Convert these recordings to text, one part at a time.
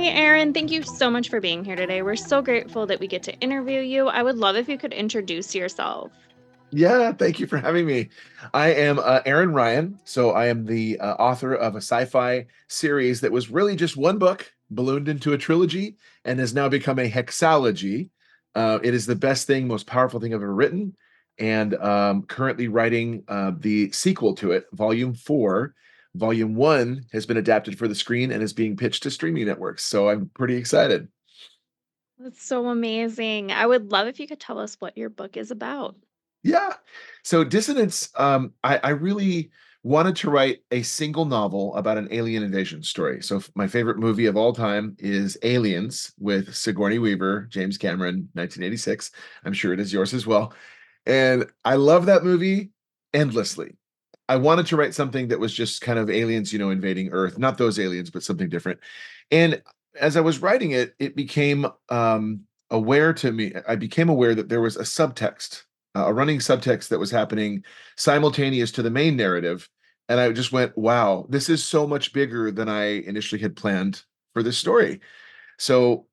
Aaron. Thank you so much for being here today. We're so grateful that we get to interview you. I would love if you could introduce yourself. Yeah, thank you for having me. I am Aaron Ryan. So I am the author of a sci-fi series that was really just one book, ballooned into a trilogy, and has now become a hexalogy. It is the best thing, most powerful thing I've ever written, and currently writing the sequel to it, Volume 4. Volume 1 has been adapted for the screen and is being pitched to streaming networks. So I'm pretty excited. That's so amazing. I would love if you could tell us what your book is about. Yeah. So Dissonance, I really wanted to write a single novel about an alien invasion story. So my favorite movie of all time is Aliens with Sigourney Weaver, James Cameron, 1986. I'm sure it is yours as well. And I love that movie endlessly. I wanted to write something that was just kind of aliens, invading Earth, not those aliens, but something different. And as I was writing it, it became aware to me, I became aware that there was a subtext, a running subtext that was happening simultaneous to the main narrative. And I just went, wow, this is so much bigger than I initially had planned for this story. So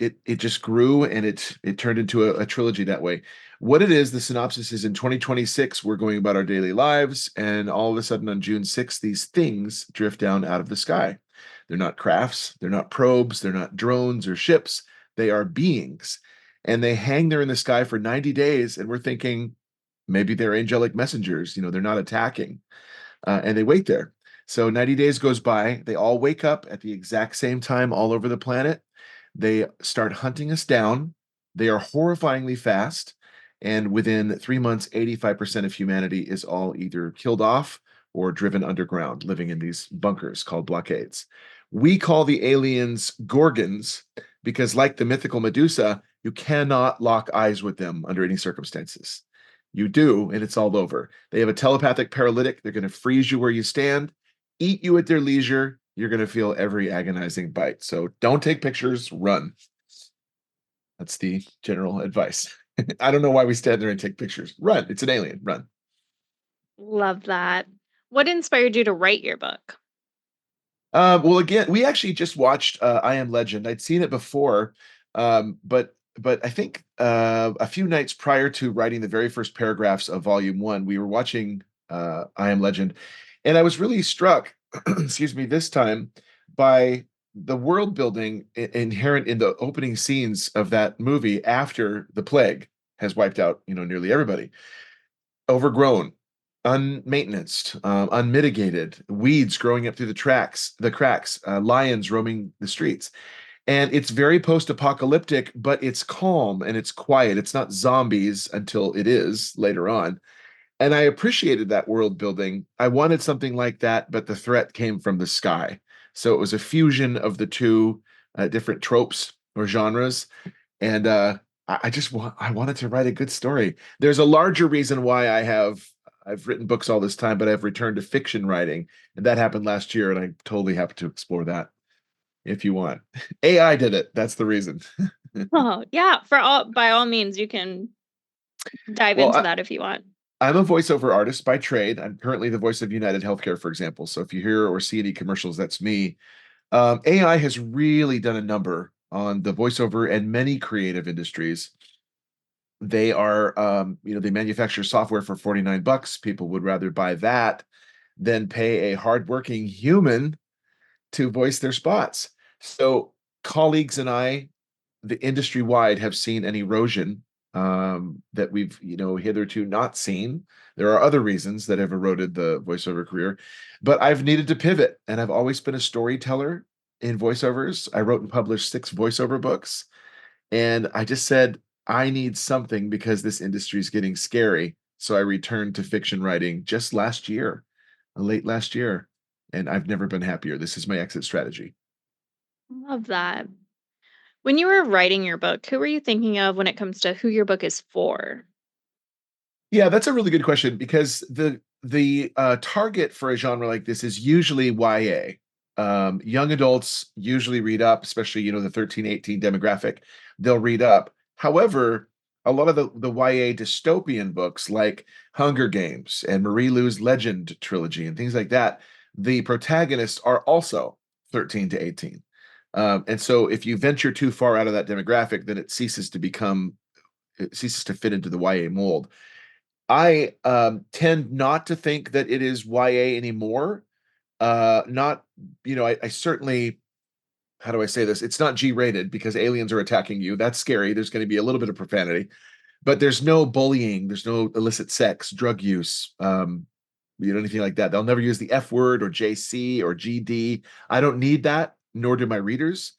it just grew and it turned into a trilogy that way. What it is, the synopsis is in 2026, we're going about our daily lives, and all of a sudden on June 6th, these things drift down out of the sky. They're not crafts, they're not probes, they're not drones or ships, they are beings. And they hang there in the sky for 90 days, and we're thinking maybe they're angelic messengers, they're not attacking. And they wait there. So 90 days goes by. They all wake up at the exact same time all over the planet. They start hunting us down. They are horrifyingly fast. And within 3 months, 85% of humanity is all either killed off or driven underground, living in these bunkers called blockades. We call the aliens Gorgons because, like the mythical Medusa, you cannot lock eyes with them under any circumstances. You do, and it's all over. They have a telepathic paralytic. They're going to freeze you where you stand, eat you at their leisure. You're going to feel every agonizing bite. So don't take pictures, run. That's the general advice. I don't know why we stand there and take pictures. Run. It's an alien. Run. Love that. What inspired you to write your book? Well, again, we actually just watched I Am Legend. I'd seen it before, but I think a few nights prior to writing the very first paragraphs of Volume 1, we were watching I Am Legend, and I was really struck, excuse me, this time by the world building inherent in the opening scenes of that movie after the plague has wiped out, nearly everybody. Overgrown, unmaintenanced, unmitigated, weeds growing up through the cracks, lions roaming the streets. And it's very post-apocalyptic, but it's calm and it's quiet. It's not zombies until it is later on. And I appreciated that world building. I wanted something like that, but the threat came from the sky. So it was a fusion of the two different tropes or genres. And I wanted to write a good story. There's a larger reason why I've written books all this time, but I've returned to fiction writing, and that happened last year, and I'm totally happy to explore that if you want. AI did it. That's the reason. Oh, yeah, by all means you can dive Well, into that if you want. I'm a voiceover artist by trade. I'm currently the voice of United Healthcare, for example. So if you hear or see any commercials, that's me. AI has really done a number on the voiceover and many creative industries. They are, they manufacture software for 49 bucks. People would rather buy that than pay a hardworking human to voice their spots. So colleagues and I, the industry wide, have seen an erosion that we've, hitherto not seen. There are other reasons that have eroded the voiceover career, but I've needed to pivot, and I've always been a storyteller in voiceovers. I wrote and published 6 voiceover books, and I just said, I need something because this industry is getting scary. So I returned to fiction writing just last year, late last year, and I've never been happier. This is my exit strategy. Love that. When you were writing your book, who were you thinking of when it comes to who your book is for? Yeah, that's a really good question because the target for a genre like this is usually YA. Young adults usually read up, especially the 13-18 demographic. They'll read up. However, a lot of the YA dystopian books like Hunger Games and Marie Lou's Legend trilogy and things like that, the protagonists are also 13 to 18. And so if you venture too far out of that demographic, then it ceases to fit into the YA mold. I tend not to think that it is YA anymore. Not, I certainly, how do I say this? It's not G rated because aliens are attacking you. That's scary. There's going to be a little bit of profanity, but there's no bullying. There's no illicit sex, drug use, anything like that. They'll never use the F word or JC or GD. I don't need that, nor do my readers.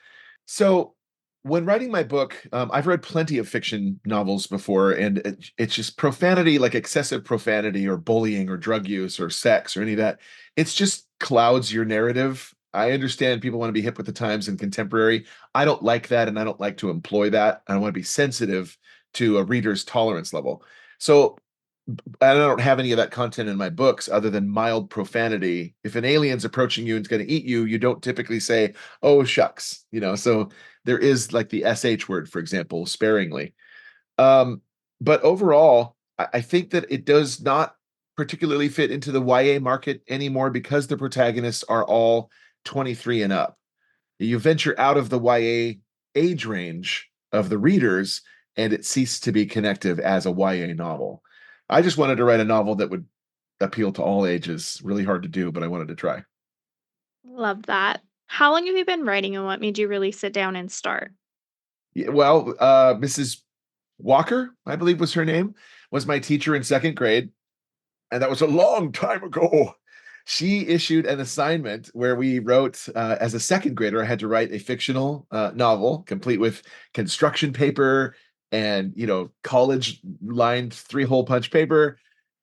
So when writing my book, I've read plenty of fiction novels before, and it's just profanity, like excessive profanity or bullying or drug use or sex or any of that. It's just clouds your narrative. I understand people want to be hip with the times and contemporary. I don't like that, and I don't like to employ that. I want to be sensitive to a reader's tolerance level. So I don't have any of that content in my books other than mild profanity. If an alien's approaching you and is going to eat you, you don't typically say, "Oh shucks," So there is like the sh word, for example, sparingly. Um, but overall, I think that it does not particularly fit into the YA market anymore because the protagonists are all 23 and up. You venture out of the YA age range of the readers, and it ceased to be connective as a YA novel. I just wanted to write a novel that would appeal to all ages. Really hard to do, but I wanted to try. Love that. How long have you been writing and what made you really sit down and start? Yeah, well, Mrs. Walker, I believe was her name, was my teacher in second grade, and that was a long time ago. She issued an assignment where we wrote, as a second grader, I had to write a fictional novel complete with construction paper and college lined three-hole punch paper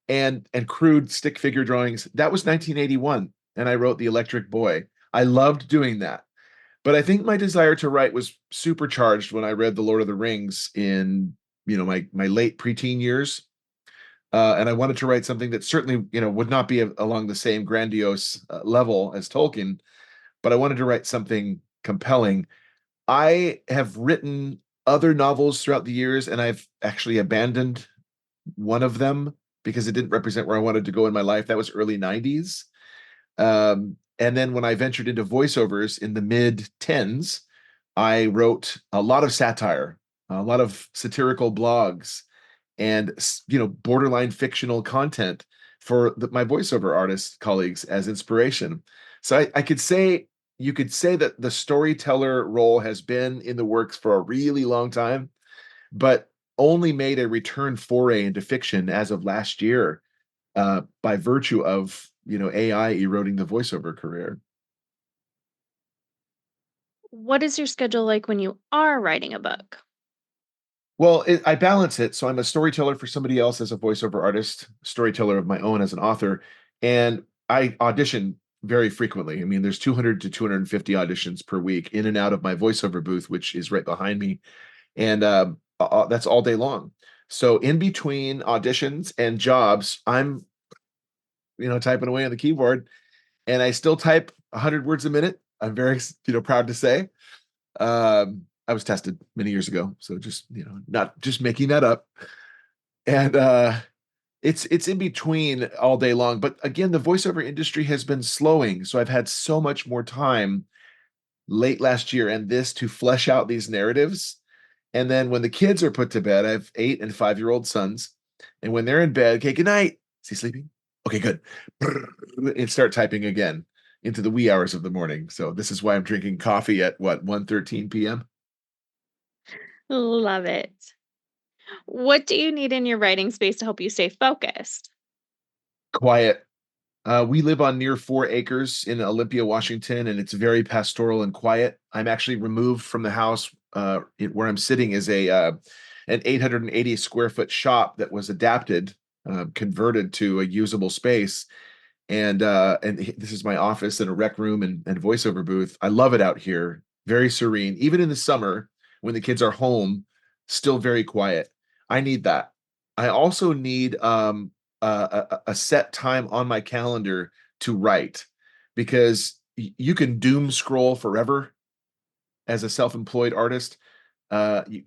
and crude stick figure drawings. That was 1981, and I wrote The Electric Boy. I loved doing that. But I think my desire to write was supercharged when I read The Lord of the Rings in my late preteen years, and I wanted to write something that certainly would not be along the same grandiose level as Tolkien, but I wanted to write something compelling. I have written other novels throughout the years, and I've actually abandoned one of them because it didn't represent where I wanted to go in my life. That was early 90s. And then when I ventured into voiceovers in the mid tens, I wrote a lot of satire, a lot of satirical blogs, and borderline fictional content for my voiceover artist colleagues as inspiration. So I could say you could say that the storyteller role has been in the works for a really long time, but only made a return foray into fiction as of last year, by virtue of AI eroding the voiceover career. What is your schedule like when you are writing a book? Well, I balance it. So I'm a storyteller for somebody else as a voiceover artist, storyteller of my own as an author, and I audition very frequently. I mean, there's 200 to 250 auditions per week in and out of my voiceover booth, which is right behind me, and that's all day long. So in between auditions and jobs, I'm typing away on the keyboard, and I still type 100 words a minute. I'm very proud to say. I was tested many years ago, so just not just making that up. And it's in between all day long. But again, the voiceover industry has been slowing, so I've had so much more time late last year and this to flesh out these narratives. And then when the kids are put to bed, I have 8 and 5-year-old sons, and when they're in bed, okay, good night. Is he sleeping? Okay, good. And start typing again into the wee hours of the morning. So this is why I'm drinking coffee at what, 1:13 p.m. Love it. What do you need in your writing space to help you stay focused? Quiet. We live on near 4 acres in Olympia, Washington, and it's very pastoral and quiet. I'm actually removed from the house. Where I'm sitting is an 880 square foot shop that was adapted, converted to a usable space. And this is my office and a rec room and voiceover booth. I love it out here. Very serene. Even in the summer when the kids are home, still very quiet. I need that. I also need a set time on my calendar to write, because you can doom scroll forever as a self-employed artist. You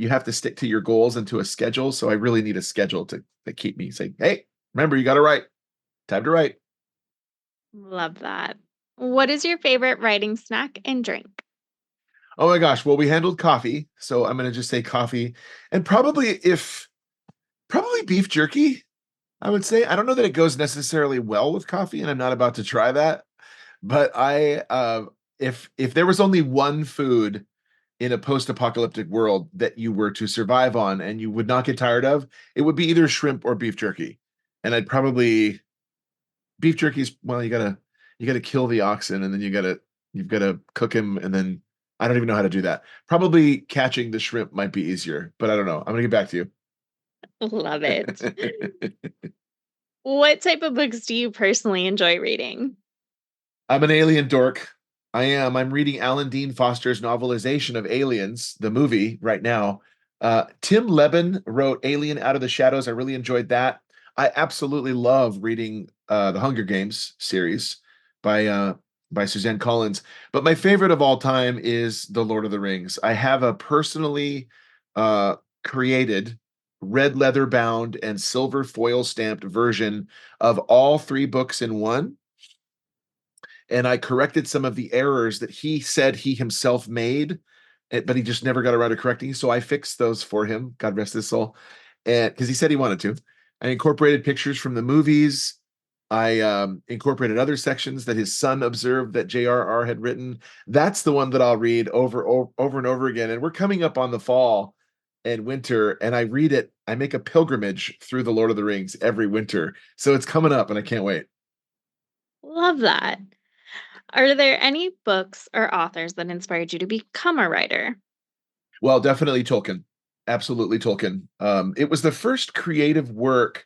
have to stick to your goals and to a schedule. So I really need a schedule to keep me saying, hey, remember, you got to write. Time to write. Love that. What is your favorite writing snack and drink? Oh my gosh. Well, we handled coffee, so I'm gonna just say coffee, and probably beef jerky. I would say I don't know that it goes necessarily well with coffee, and I'm not about to try that. But if there was only one food in a post-apocalyptic world that you were to survive on and you would not get tired of, it would be either shrimp or beef jerky. And I'd probably beef jerky's well, you gotta kill the oxen and then you've gotta cook him and then I don't even know how to do that. Probably catching the shrimp might be easier, but I don't know. I'm gonna get back to Love it. you. What type of books do you personally enjoy reading? I'm an alien dork. I am. I'm reading Alan Dean Foster's novelization of Aliens, the movie, right now. Tim Levin wrote Alien Out of the Shadows. I really enjoyed that. I absolutely love reading the Hunger Games series by uh, by Suzanne Collins. But my favorite of all time is The Lord of the Rings. I have a personally uh, created red leather bound and silver foil stamped version of all three books in one, and I corrected some of the errors that he said he himself made, but he just never got around to correcting. So I fixed those for him. God rest his soul. And because he said he wanted to, I incorporated pictures from the movies. I incorporated other sections that his son observed that J.R.R. had written. That's the one that I'll read over and over again. And we're coming up on the fall and winter, and I read it. I make a pilgrimage through the Lord of the Rings every winter. So it's coming up, and I can't wait. Love that. Are there any books or authors that inspired you to become a writer? Well, definitely Tolkien. Absolutely Tolkien. It was the first creative work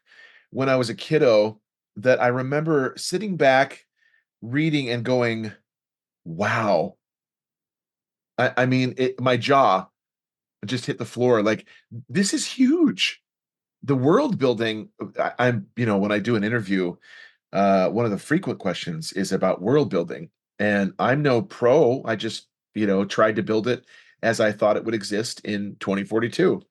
when I was a kiddo that I remember sitting back, reading, and going, "Wow!" I mean, my jaw just hit the floor. Like, this is huge. The world building. When I do an interview, one of the frequent questions is about world building, and I'm no pro. I just, tried to build it as I thought it would exist in 2042.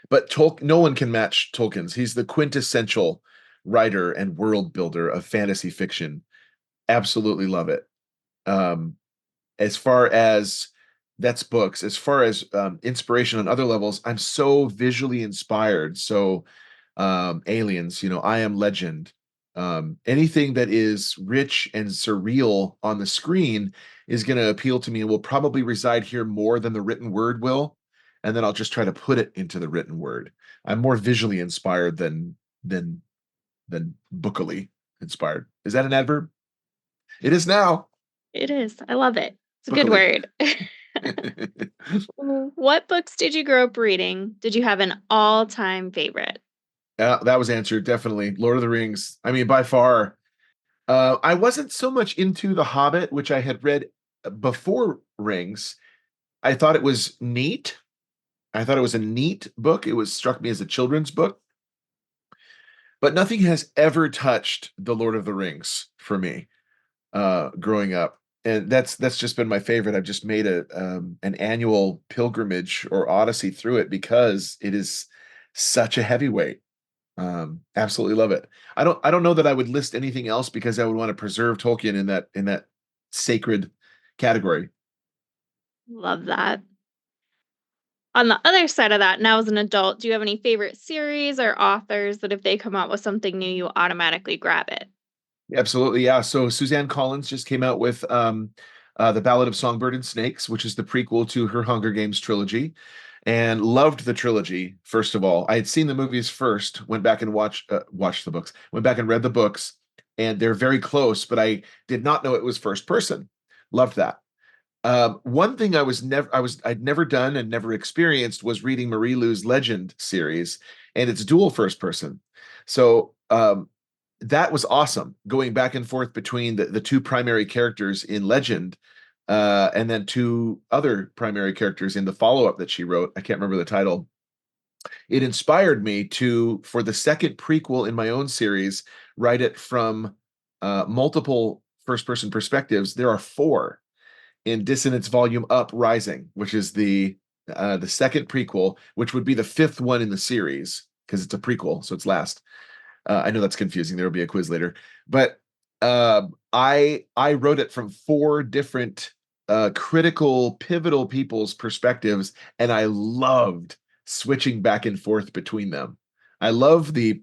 But no one can match Tolkien's. He's the quintessential writer and world builder of fantasy fiction. Absolutely love it. Um, as far as that's books, as far as inspiration on other levels, I'm so visually inspired. So, Aliens, I Am Legend, anything that is rich and surreal on the screen is going to appeal to me and will probably reside here more than the written word will. And then I'll just try to put it into the written word. I'm more visually inspired than than bookily inspired. Is that an adverb? It is now. It is. I love it. It's a good Bookily. word. What books did you grow up reading? Did you have an all-time favorite? That was answered definitely. Lord of the Rings. I mean, by far. I wasn't so much into The Hobbit, which I had read before Rings. I thought it was neat. I thought it was a neat book. It was struck me as a children's book, but nothing has ever touched The Lord of the Rings for me growing up. And that's just been my favorite. I've just made an annual pilgrimage or odyssey through it because it is such a heavyweight. Absolutely love it. I don't know that I would list anything else because I would want to preserve Tolkien in that sacred category. Love that. On the other side of that, now as an adult, do you have any favorite series or authors that if they come out with something new, you automatically grab it? Absolutely, yeah. So Suzanne Collins just came out with The Ballad of Songbird and Snakes, which is the prequel to her Hunger Games trilogy, and loved the trilogy. First of all, I had seen the movies first, went back and watched the books, went back and read the books, and they're very close, but I did not know it was first person. Loved that. One thing I'd never done and never experienced was reading Marie Lou's Legend series, and it's dual first person. So that was awesome, going back and forth between the two primary characters in Legend, and then two other primary characters in the follow-up that she wrote. I can't remember the title. It inspired me to, for the second prequel in my own series, write it from multiple first-person perspectives. There are four in Dissonance Volume Uprising, which is the second prequel, which would be the fifth one in the series because it's a prequel, so it's last. I know that's confusing. There will be a quiz later, but I wrote it from four different critical, pivotal people's perspectives, and I loved switching back and forth between them. I love the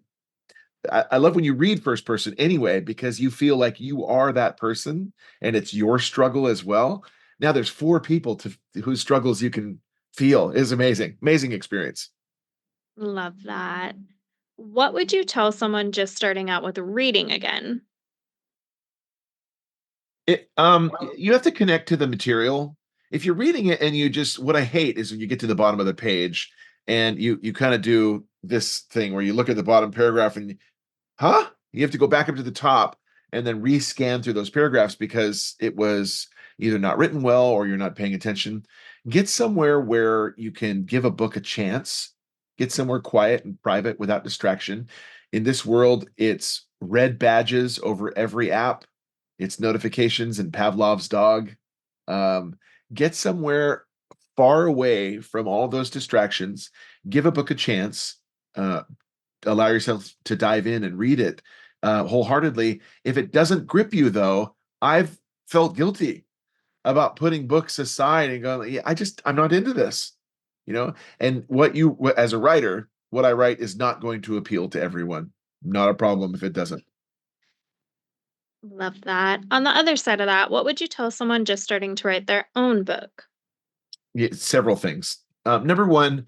I love when you read first person anyway, because you feel like you are that person and it's your struggle as well. Now there's four people to whose struggles you can feel is amazing. Amazing experience. Love that. What would you tell someone just starting out with reading again? You have to connect to the material. If you're reading it and you just what I hate is when you get to the bottom of the page and you kind of do this thing where you look at the bottom paragraph and huh? You have to go back up to the top and then rescan through those paragraphs because it was either not written well or you're not paying attention. Get somewhere where you can give a book a chance. Get somewhere quiet and private without distraction. In this world, it's red badges over every app. It's notifications and Pavlov's dog. Um, get somewhere far away from all those distractions. Give a book a chance. Uh, Allow yourself to dive in and read it wholeheartedly. If it doesn't grip you, though, I've felt guilty about putting books aside and going, yeah, I'm not into this, you know. And as a writer, what I write is not going to appeal to everyone. Not a problem if it doesn't. Love that. On the other side of that, what would you tell someone just starting to write their own book? Yeah, several things. Number one,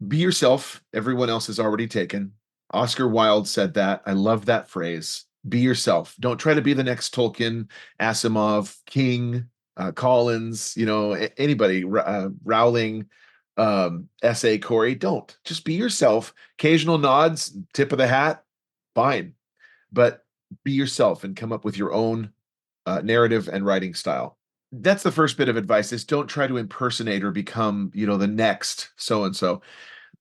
be yourself. Everyone else is already taken. Oscar Wilde said that. I love that phrase. Be yourself. Don't try to be the next Tolkien, Asimov, King, Collins, anybody, Rowling, S.A. Corey. Don't. Just be yourself. Occasional nods, tip of the hat, fine. But be yourself and come up with your own narrative and writing style. That's the first bit of advice is don't try to impersonate or become, the next so and so.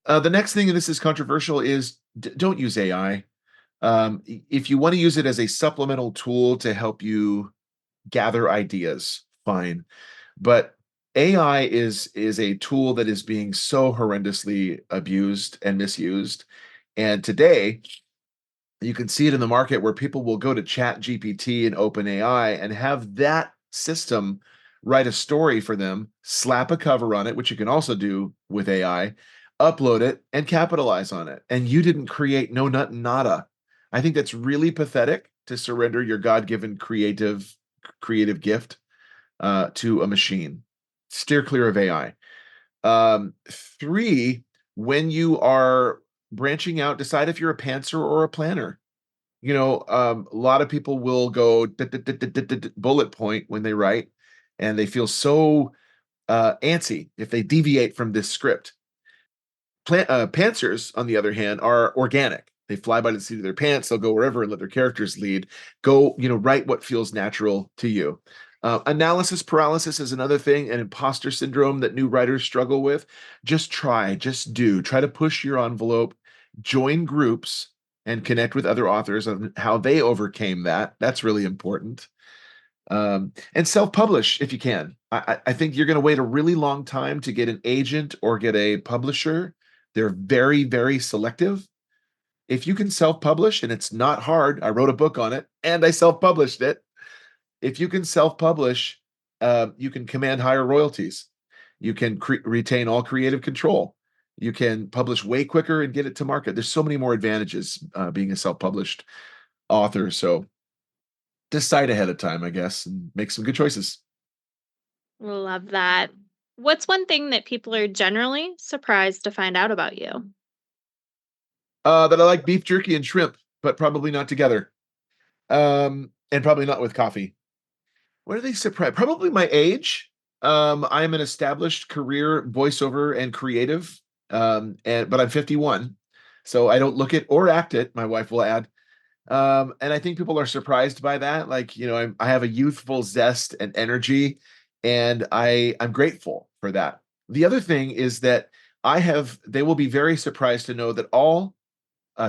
The next thing, and this is controversial, is don't use AI. If you want to use it as a supplemental tool to help you gather ideas, fine. But AI is a tool that is being so horrendously abused and misused. And today, you can see it in the market where people will go to Chat GPT and OpenAI and have that system write a story for them, slap a cover on it, which you can also do with AI, upload it, and capitalize on it. And you didn't create no nut nada. I think that's really pathetic to surrender your God-given creative gift to a machine. Steer clear of AI. Three, when you are branching out, decide if you're a pantser or a planner. A lot of people will go bullet point when they write, and they feel so antsy if they deviate from this script. Pantsers, on the other hand, are organic. They fly by the seat of their pants. They'll go wherever and let their characters lead. Go, write what feels natural to you. Analysis paralysis is another thing, an imposter syndrome that new writers struggle with. Just try, just do. Try to push your envelope, join groups, and connect with other authors on how they overcame that. That's really important. And self-publish if you can. I think you're going to wait a really long time to get an agent or get a publisher. They're very, very selective. If you can self-publish, and it's not hard, I wrote a book on it and I self-published it. If you can self-publish, you can command higher royalties. You can retain all creative control. You can publish way quicker and get it to market. There's so many more advantages being a self-published author. So decide ahead of time, I guess, and make some good choices. Love that. What's one thing that people are generally surprised to find out about you? That I like beef jerky and shrimp, but probably not together. And probably not with coffee. What are they surprised? Probably my age. I'm an established career voiceover and creative, but I'm 51, so I don't look it or act it. My wife will add, and I think people are surprised by that. Like, I have a youthful zest and energy, and I'm grateful for that. The other thing is that they will be very surprised to know that all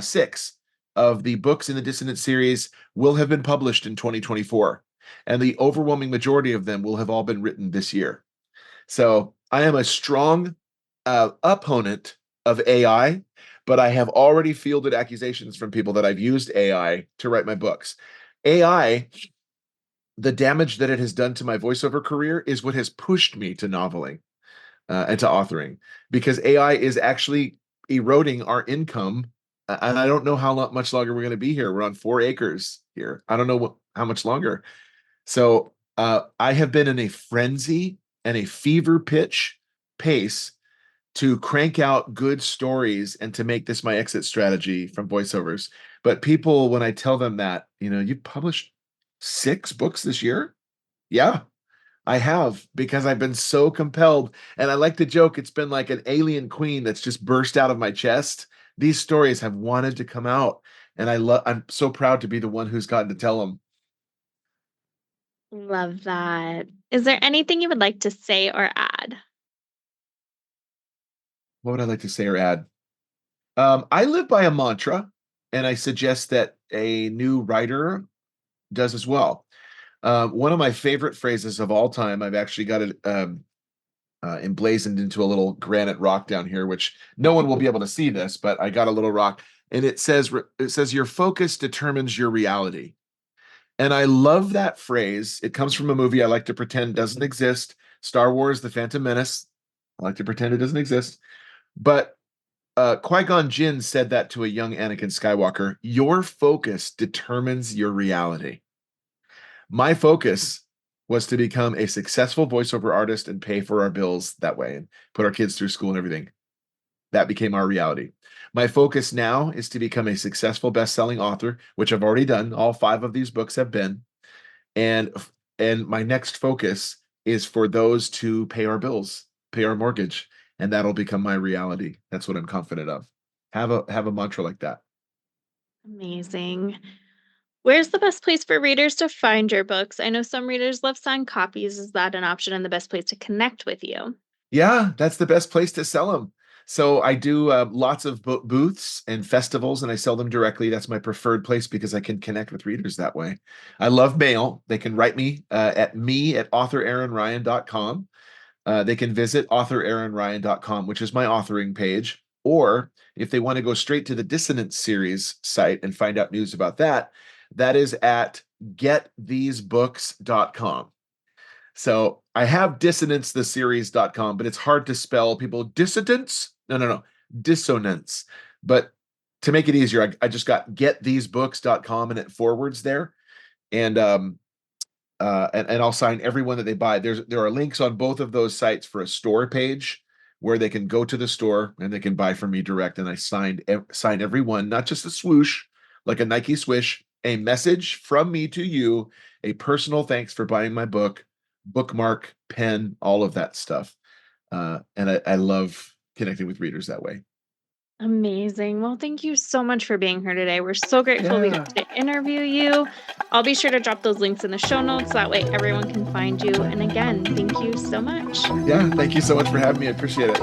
six of the books in the Dissonance series will have been published in 2024, and the overwhelming majority of them will have all been written this year. So I am a strong opponent of AI, but I have already fielded accusations from people that I've used AI to write my books. AI the damage that it has done to my voiceover career is what has pushed me to noveling and to authoring, because AI is actually eroding our income. And I don't know much longer we're going to be here. We're on 4 acres here. I don't know how much longer. So I have been in a frenzy and a fever pitch pace to crank out good stories and to make this my exit strategy from voiceovers. But people, when I tell them that, you published 6 books this year? Yeah, I have, because I've been so compelled. And I like to joke, it's been like an alien queen that's just burst out of my chest. These stories have wanted to come out. And I'm so proud to be the one who's gotten to tell them. Love that. Is there anything you would like to say or add? What would I like to say or add? I live by a mantra, and I suggest that a new writer does as well. One of my favorite phrases of all time, I've actually got it emblazoned into a little granite rock down here, which no one will be able to see this, but I got a little rock, and it says your focus determines your reality. And I love that phrase. It comes from a movie I like to pretend doesn't exist, Star Wars: The Phantom Menace. I like to pretend it doesn't exist. But Qui-Gon Jinn said that to a young Anakin Skywalker. Your focus determines your reality. My focus was to become a successful voiceover artist and pay for our bills that way and put our kids through school and everything. That became our reality. My focus now is to become a successful best-selling author, which I've already done. All 5 of these books have been. And my next focus is for those to pay our bills, pay our mortgage, and that'll become my reality. That's what I'm confident of. Have a mantra like that. Amazing. Where's the best place for readers to find your books? I know some readers love signed copies. Is that an option and the best place to connect with you? Yeah, that's the best place to sell them. So I do lots of booths and festivals, and I sell them directly. That's my preferred place because I can connect with readers that way. I love mail. They can write me at me@authoraaronryan.com. They can visit authoraaronryan.com, which is my authoring page. Or if they want to go straight to the Dissonance series site and find out news about that, that is at getthesebooks.com. So I have dissonance the series.com, but it's hard to spell. People dissonance? No. Dissonance. But to make it easier, I just got getthesebooks.com and it forwards there. And and I'll sign everyone that they buy. There are links on both of those sites for a store page where they can go to the store and they can buy from me direct. And I sign everyone, not just a swoosh, like a Nike swish, a message from me to you, a personal thanks for buying my book, bookmark, pen, all of that stuff. And I love connecting with readers that way. Amazing. Well, thank you so much for being here today. We're so grateful we got Yeah. to interview you. I'll be sure to drop those links in the show notes. That way everyone can find you. And again, thank you so much. Yeah. Thank you so much for having me. I appreciate it.